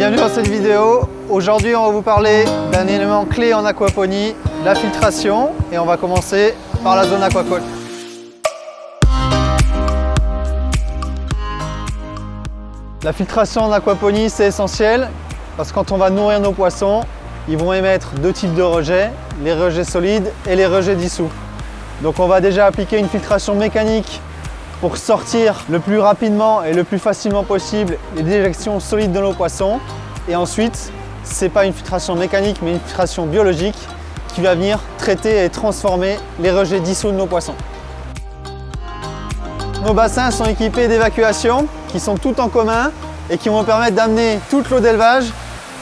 Bienvenue dans cette vidéo. Aujourd'hui, on va vous parler d'un élément clé en aquaponie, la filtration. Et on va commencer par la zone aquacole. La filtration en aquaponie, c'est essentiel parce que quand on va nourrir nos poissons, ils vont émettre deux types de rejets, les rejets solides et les rejets dissous. Donc on va déjà appliquer une filtration mécanique pour sortir le plus rapidement et le plus facilement possible les déjections solides de nos poissons. Et ensuite, ce n'est pas une filtration mécanique mais une filtration biologique qui va venir traiter et transformer les rejets dissous de nos poissons. Nos bassins sont équipés d'évacuations qui sont toutes en commun et qui vont permettre d'amener toute l'eau d'élevage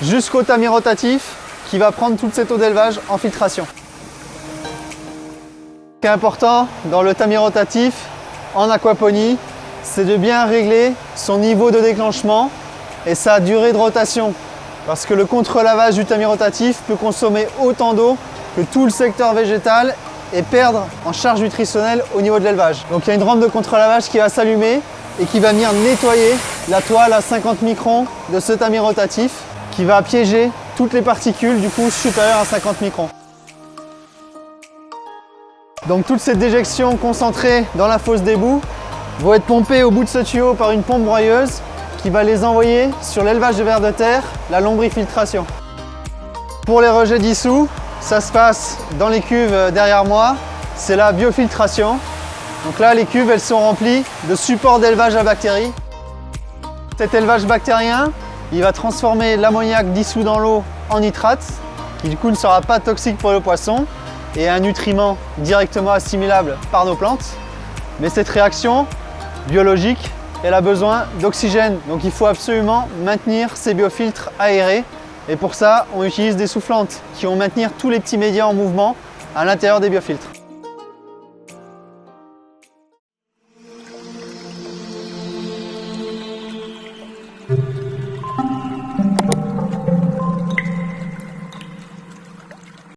jusqu'au tamis rotatif qui va prendre toute cette eau d'élevage en filtration. Ce qui est important dans le tamis rotatif en aquaponie, c'est de bien régler son niveau de déclenchement et sa durée de rotation. Parce que le contre-lavage du tamis rotatif peut consommer autant d'eau que tout le secteur végétal et perdre en charge nutritionnelle au niveau de l'élevage. Donc il y a une rampe de contre-lavage qui va s'allumer et qui va venir nettoyer la toile à 50 microns de ce tamis rotatif qui va piéger toutes les particules du coup supérieures à 50 microns. Donc toutes ces déjections concentrées dans la fosse d'égout vont être pompées au bout de ce tuyau par une pompe broyeuse qui va les envoyer sur l'élevage de vers de terre, la lombrifiltration. Pour les rejets dissous, ça se passe dans les cuves derrière moi, c'est la biofiltration. Donc là, les cuves, elles sont remplies de supports d'élevage à bactéries. Cet élevage bactérien, il va transformer l'ammoniac dissous dans l'eau en nitrate, qui du coup ne sera pas toxique pour le poisson, et un nutriment directement assimilable par nos plantes. Mais cette réaction biologique, elle a besoin d'oxygène. Donc il faut absolument maintenir ces biofiltres aérés. Et pour ça, on utilise des soufflantes qui vont maintenir tous les petits médias en mouvement à l'intérieur des biofiltres.